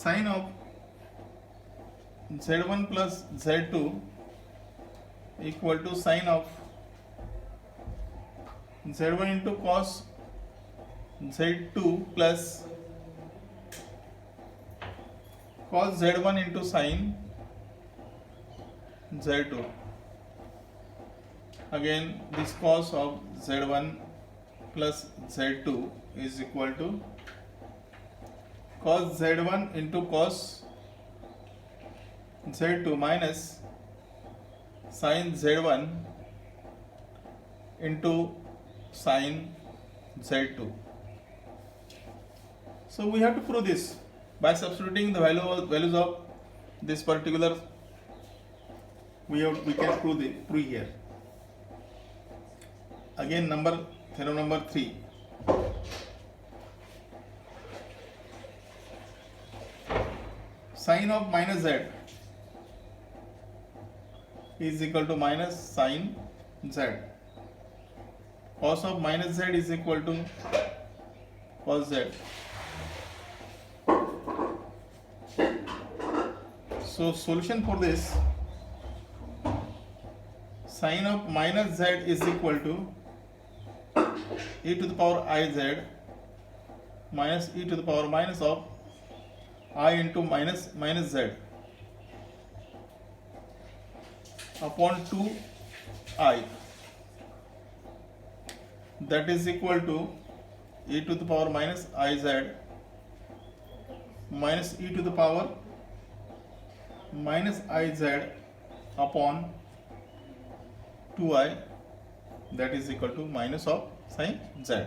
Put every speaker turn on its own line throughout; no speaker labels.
sine of z1 plus z2 equal to sine of z1 into cos z2 plus cos z1 into sine z2. Again this cos of z1 plus z2 is equal to cos z1 into cos z2 minus sin z1 into sin z2. So we have to prove this by substituting the values of this particular. We can prove here. Again theorem number 3. Sine of minus z is equal to minus sine z. Cos of minus z is equal to cos z. So solution for this, sine of minus z is equal to e to the power I z minus e to the power minus of I into minus z upon 2I, that is equal to e to the power minus iz minus e to the power minus iz upon 2I, that is equal to minus of sin z.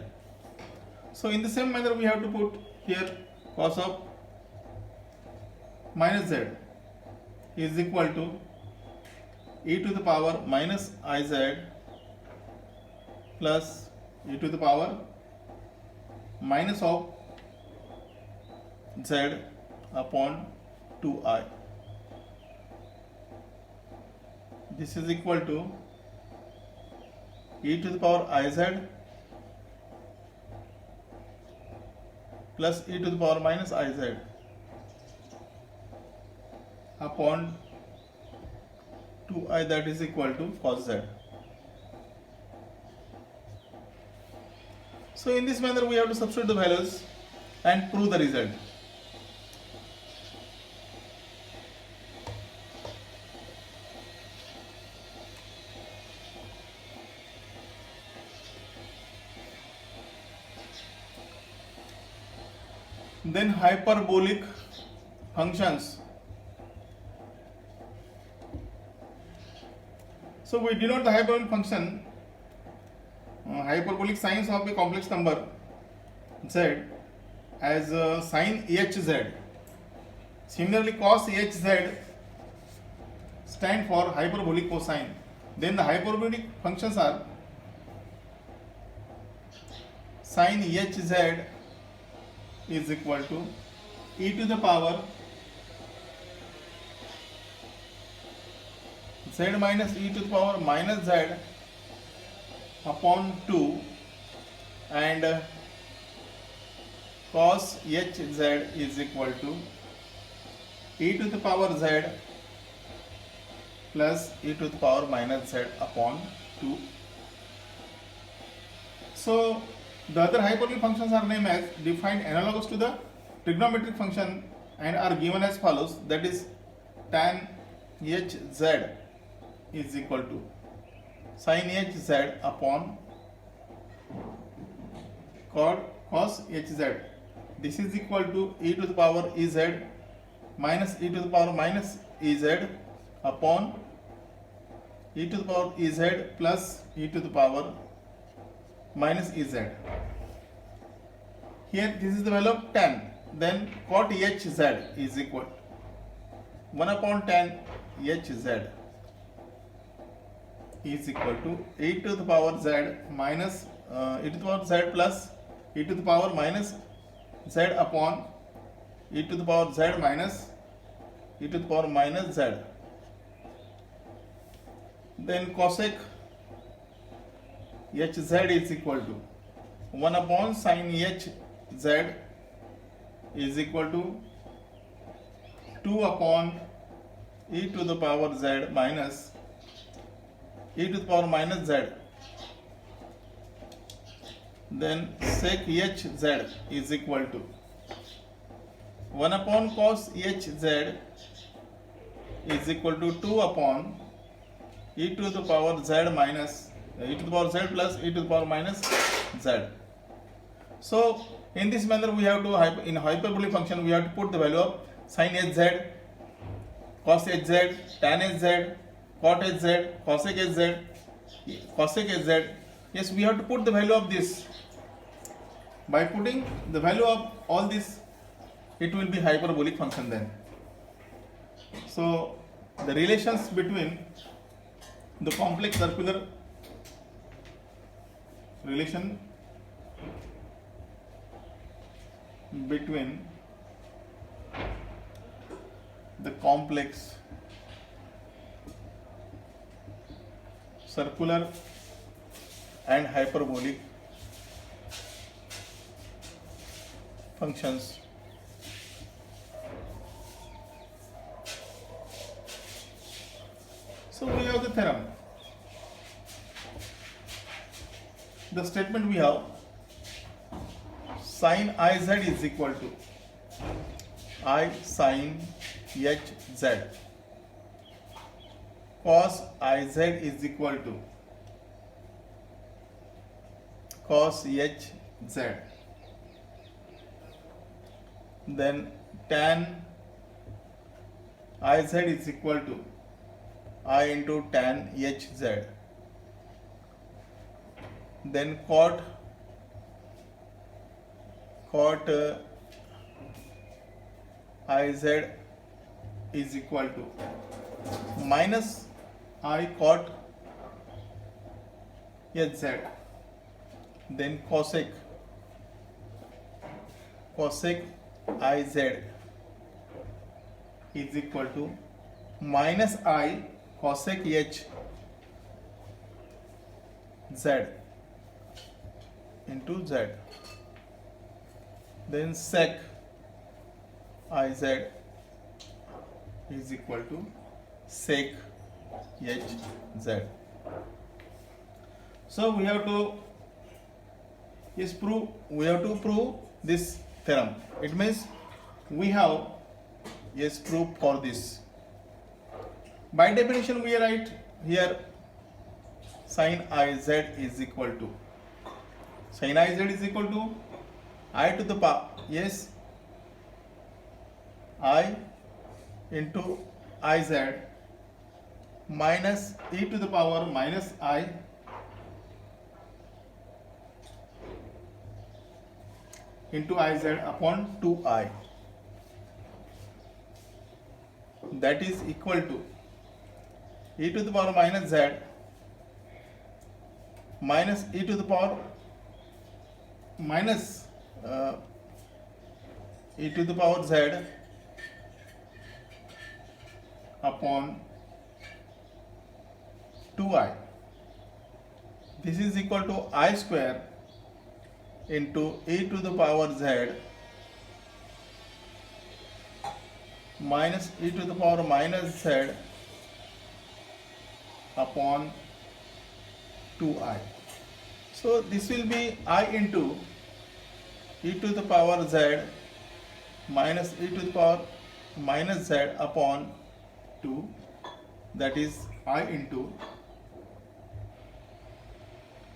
So in the same manner we have to put here cos of minus z is equal to e to the power minus iz plus e to the power minus of z upon 2I. This is equal to e to the power iz plus e to the power minus iz upon 2I, that is equal to cos z. So in this manner we have to substitute the values and prove the result. Then hyperbolic functions. So we denote the hyperbolic function, hyperbolic sines of a complex number z as sin hz. Similarly, cos hz stand for hyperbolic cosine. Then the hyperbolic functions are sin hz is equal to e to the power z minus e to the power minus z upon 2 and cos hz is equal to e to the power z plus e to the power minus z upon 2. So the other hyperbolic functions are named as defined analogous to the trigonometric function and are given as follows, that is tan hz is equal to sin hz upon cos hz. This is equal to e to the power ez minus e to the power minus ez upon e to the power ez plus e to the power minus ez. Here this is the value of tan. Then cot hz is equal 1 upon tan hz is equal to e to the power z minus e to the power z plus e to the power minus z upon e to the power z minus e to the power minus z. Then cosec hz is equal to 1 upon sin hz is equal to 2 upon e to the power z minus e to the power minus z, then sec hz is equal to 1 upon cos hz is equal to 2 upon e to the power z minus e to the power z plus e to the power minus z. So in this manner we have to, in hyperbolic function we have to put the value of sin hz, cos hz, tan hz, cot hz, cosec hz, cosec hz. Yes, we have to put the value of this. By putting the value of all this, it will be hyperbolic function then. So the relations between the complex circular relation between the complex circular and hyperbolic functions so we have the theorem. The statement we have sin iz is equal to I sin hz, cos iz is equal to cos hz, then tan iz is equal to I into tan hz, then cot iz is equal to minus I cot hz, then cosec iz is equal to minus I cosec h z into z, then sec iz is equal to sec hz. So we have to prove this theorem. It means we have proof for this. By definition we write here sin iz is equal to I to the power I into iz minus e to the power minus I into iz upon 2I, that is equal to e to the power minus z minus e to the power minus e to the power z upon 2I. This is equal to I square into e to the power z minus e to the power minus z upon 2I. So this will be I into e to the power z minus e to the power minus z upon 2, that is I into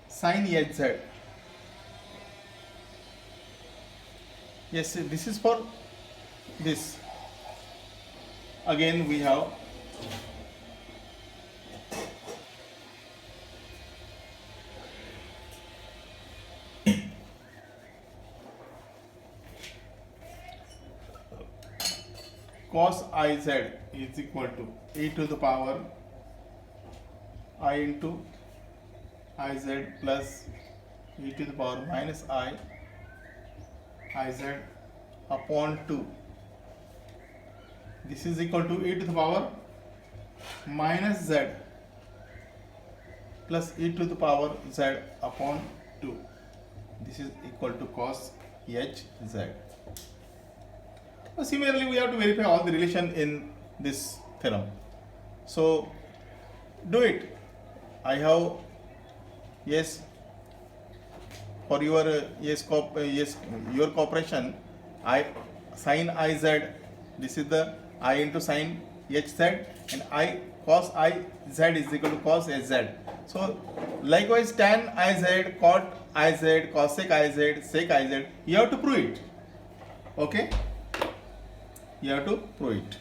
sin hz. Yes, this is for this. Again we have cos iz is equal to e to the power I into iz plus e to the power minus I iz upon 2. This is equal to e to the power minus z plus e to the power z upon 2. This is equal to cos hz. Similarly, we have to verify all the relation in this theorem. So do it. I have, yes, for your yes your cooperation. I sin iz, this is the I into sin hz, and I cos iz is equal to cos hz. So likewise tan iz, cot iz, cosec iz, sec iz, you have to prove it. Okay, you have to prove it.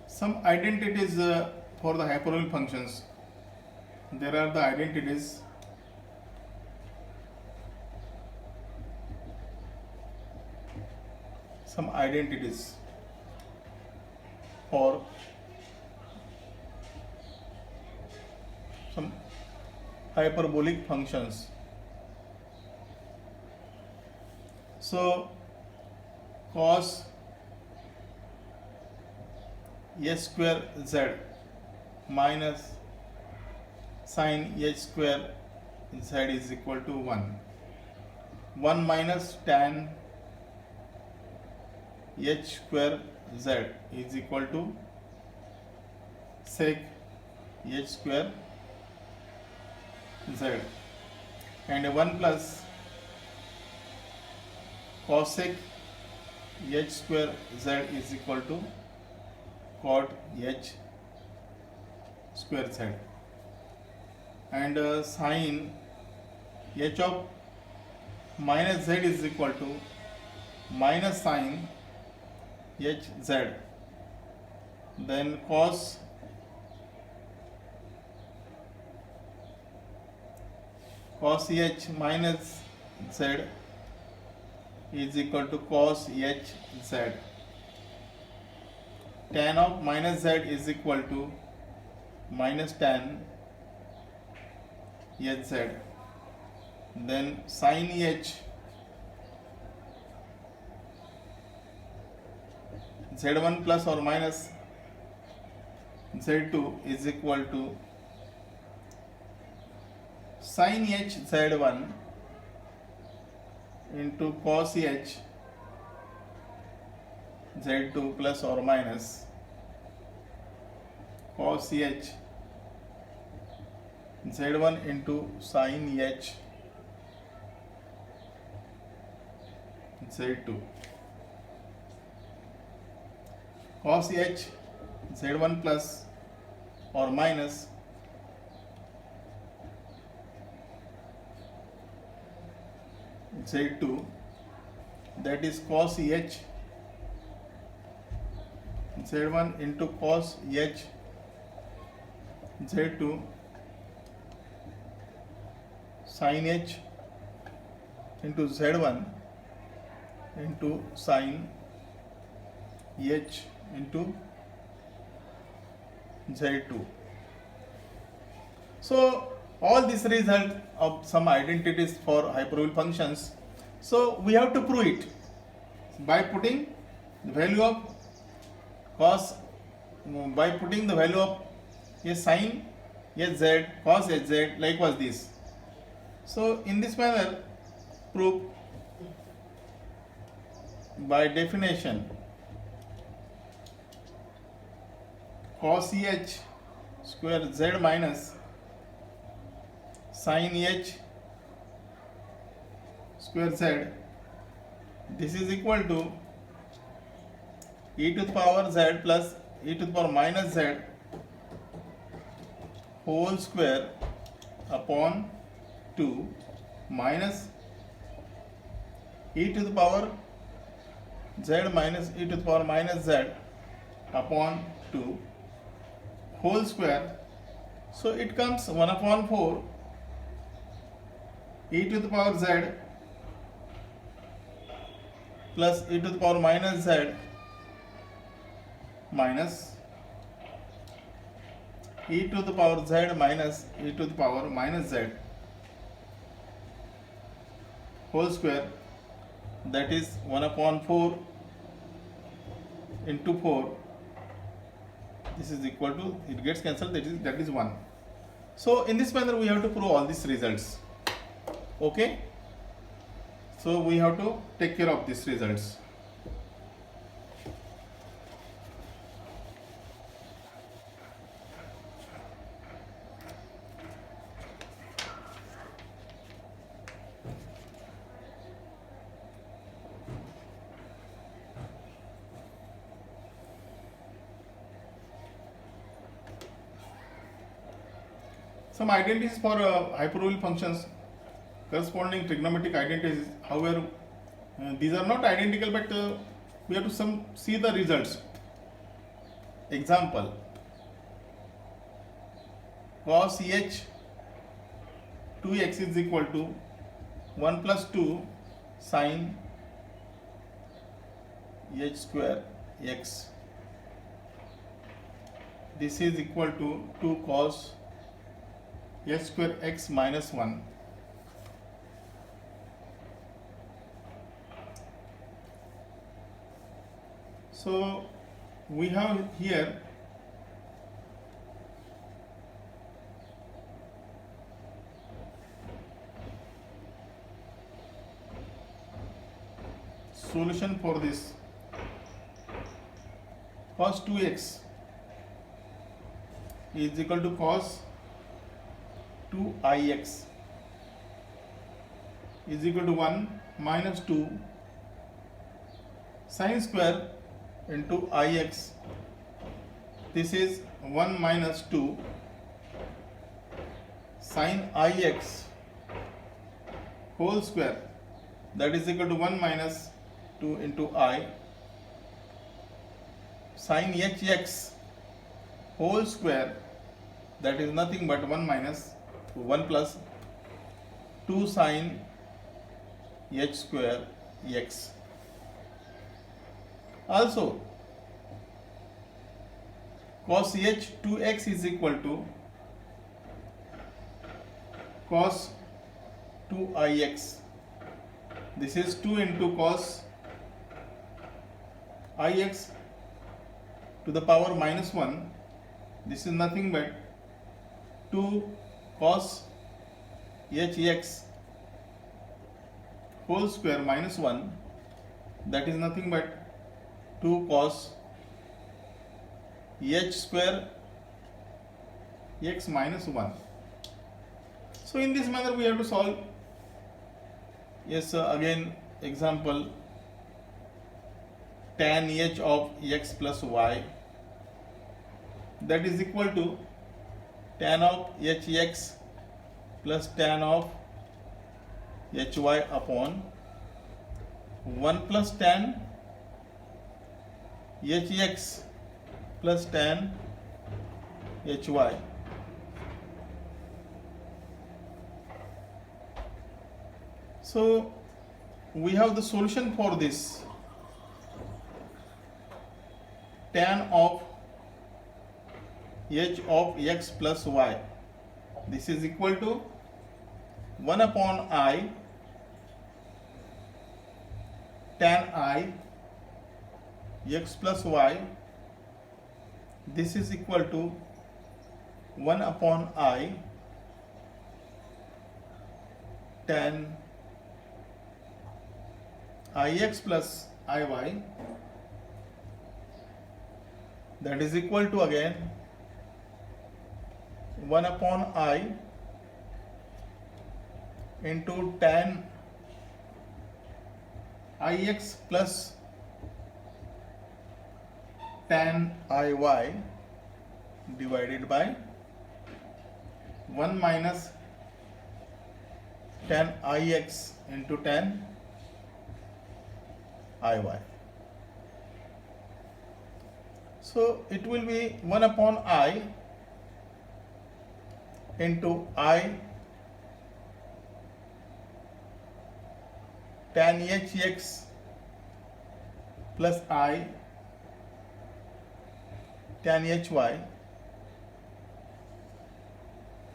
Some identities for the hyperbolic functions. There are the identities. Some identities for some hyperbolic functions. So cos h square z minus sin h square z is equal to 1. 1 minus tan h square z is equal to sec h square z, and 1 plus cosec h square z is equal to cot h square z, and sin h of minus z is equal to minus sin h z, then cos h minus z is equal to cos h z. Tan of minus z is equal to minus tan h z, then sin h z1 plus or minus z2 is equal to sin h z1 into cos h z2 plus or minus cos h z1 into sin h z2. Cos h z1 plus or minus z2, that is cos h z1 into cos h z2 sin h into z1 into sin h into z2. So all this result of some identities for hyperbolic functions. So we have to prove it by putting the value of cos, by putting the value of a sin hz, cos hz, likewise this. So in this manner, prove by definition cos h square z minus sin h square z, this is equal to e to the power z plus e to the power minus z whole square upon 2 minus e to the power z minus e to the power minus z upon 2 whole square. So it comes 1 upon 4 e to the power z plus e to the power minus z minus e to the power z minus e to the power minus z whole square, that is 1 upon 4 into 4, this is equal to, it gets cancelled, that is 1. So in this manner we have to prove all these results. Okay, so we have to take care of these results. Some identities for hyperbolic functions, corresponding trigonometric identities. However, these are not identical, but we have to see the results. Example: cos h 2x is equal to 1 plus 2 sin h square x. This is equal to 2 cos h square x minus 1. So we have here solution for this. Cos 2x is equal to cos 2ix is equal to 1 minus 2 sin square into ix. This is 1 minus 2 sin ix whole square, that is equal to 1 minus 2 into I sin hx whole square, that is nothing but 1 minus 1 plus 2 sin h square x. Also cos h 2x is equal to cos 2ix. This is 2 into cos ix to the power minus 1. This is nothing but 2 cos hx whole square minus 1, that is nothing but 2 cos h square x minus 1. So in this manner we have to solve. Yes, again example: tan h of x plus y, that is equal to tan of hx plus tan of hy upon 1 plus tan hx plus tan hy. So we have the solution for this. Tan of h of x plus y, this is equal to 1 upon I tan I x plus y. This is equal to 1 upon I tan ix plus iy, that is equal to again 1 upon I into tan ix plus tan iy divided by 1 minus tan ix into tan iy. So it will be 1 upon I into I tan hx plus I tan hy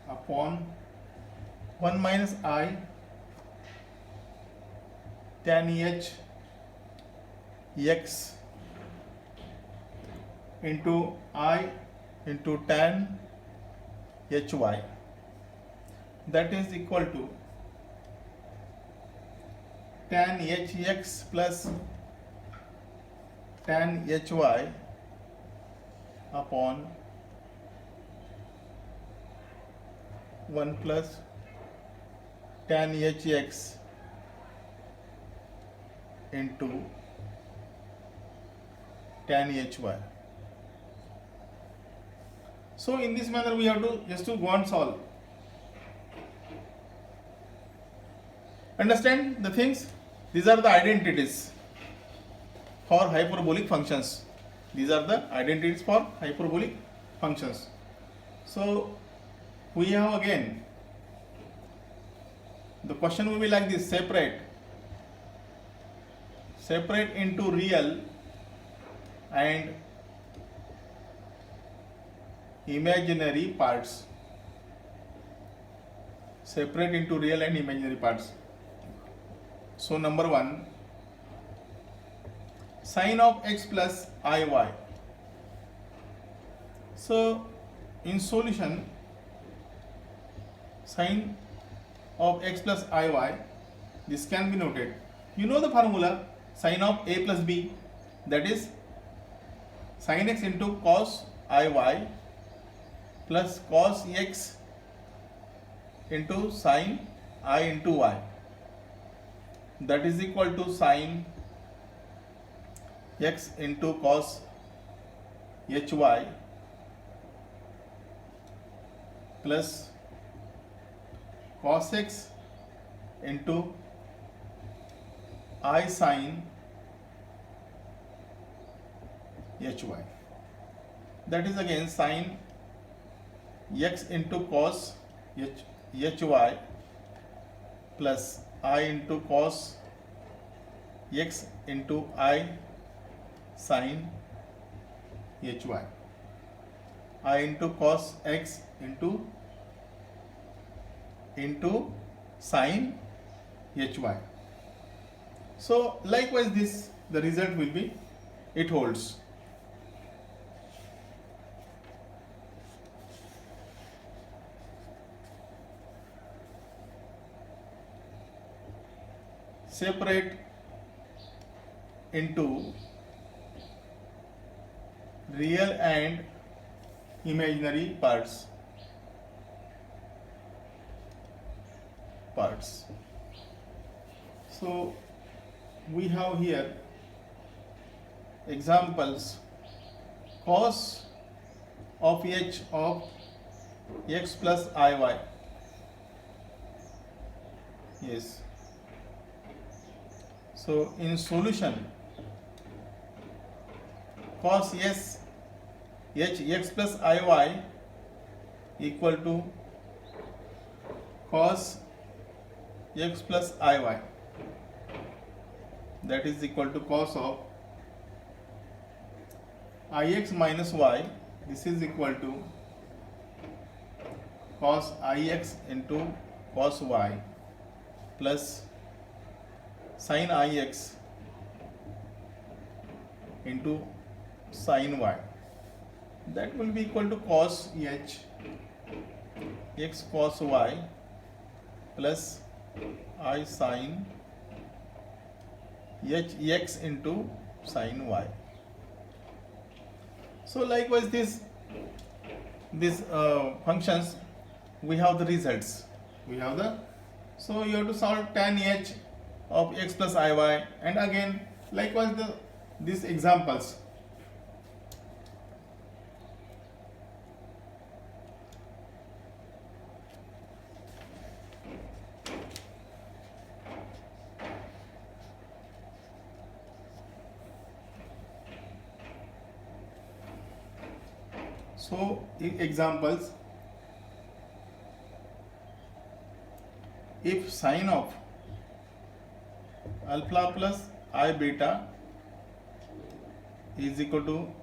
upon 1 minus I tan h x into I into tan hy, that is equal to tan hx plus tan hy upon 1 plus tan hx into tan hy. So in this manner we have to just to go and solve. Understand the things? These are the identities for hyperbolic functions. These are the identities for hyperbolic functions. So we have again, the question will be like this: separate into real and imaginary parts. Separate into real and imaginary parts. So number 1, sin of x plus iy. So in solution, sin of x plus iy, this can be noted. You know the formula, sin of a plus b, that is sin x into cos iy plus cos x into sin I into y, that is equal to sin x into cos hy plus cos x into I sin hy, that is again sin x into cos hy plus I into cos x into I sin hy, I into cos x into sin hy. So likewise this, the result will be, it holds. Separate into real and imaginary parts. So we have here examples: cos of h of x plus iy. Yes. So in solution, cos s h x plus iy equal to cos x plus iy, that is equal to cos of ix minus y, this is equal to cos ix into cos y plus sin ix into sin y, that will be equal to cos h x cos y plus I sin h x into sin y. So likewise these functions, we have the results. So you have to solve tan h of x plus iy, and again likewise these examples. So examples: if sin of alpha plus I beta is equal to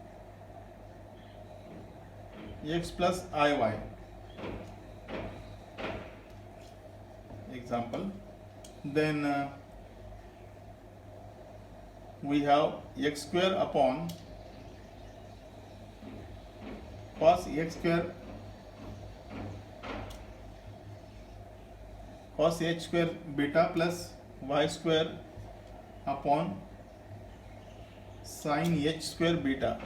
x plus iy, example, then we have x square upon cos x square cos h square beta plus y square upon sin h square beta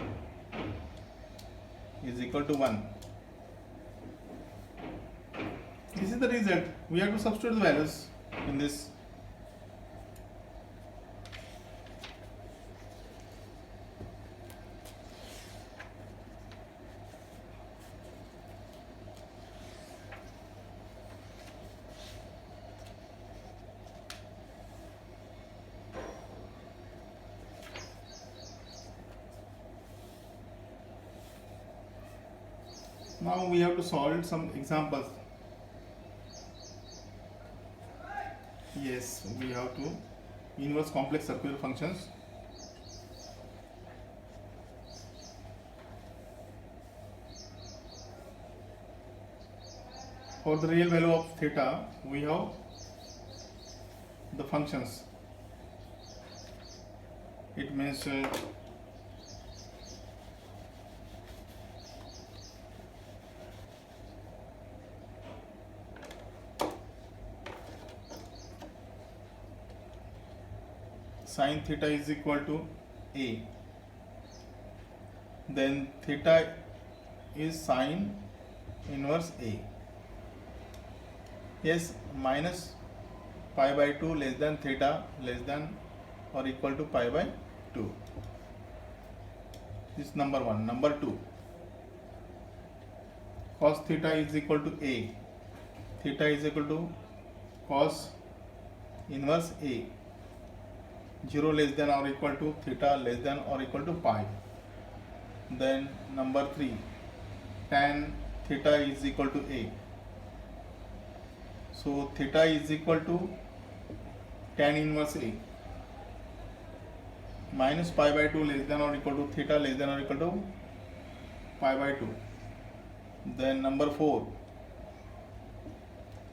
is equal to 1. This is the result. We have to substitute the values in this. Now we have to solve some examples. Yes, we have to inverse complex circular functions. For the real value of theta, we have the functions. It means sin theta is equal to a. Then theta is sin inverse a. Yes, minus pi by 2 less than theta less than or equal to pi by 2. This is number 1. Number 2, cos theta is equal to a. Theta is equal to cos inverse a. 0 less than or equal to theta less than or equal to pi. Then number 3, tan theta is equal to a. So theta is equal to tan inverse a. Minus pi by 2 less than or equal to theta less than or equal to pi by 2. Then number 4,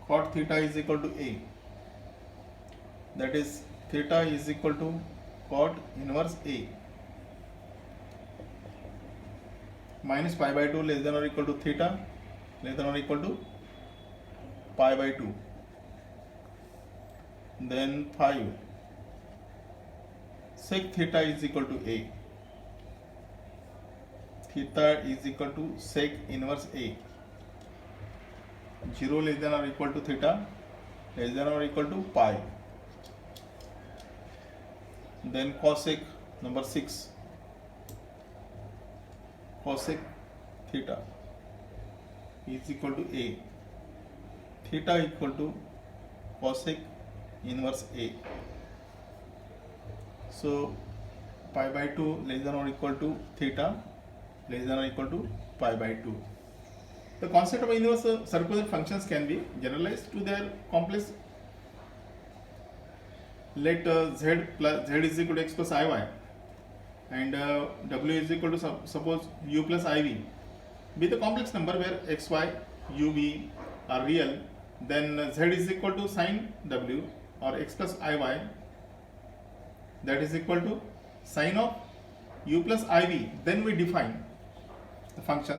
cot theta is equal to a. That is theta is equal to cot inverse a. Minus pi by 2 less than or equal to theta less than or equal to pi by 2. Then 5, sec theta is equal to a. Theta is equal to sec inverse a. 0 less than or equal to theta less than or equal to pi. Then cosec, number 6, cosec theta is equal to a. Theta equal to cosec inverse a. So pi by 2 less than or equal to theta less than or equal to pi by 2. The concept of inverse circular functions can be generalized to their complex. Let z is equal to x plus iy and w is equal to suppose u plus iv be the complex number where x, y, u, v are real. Then z is equal to sin w or x plus iy, that is equal to sin of u plus iv. Then we define the function.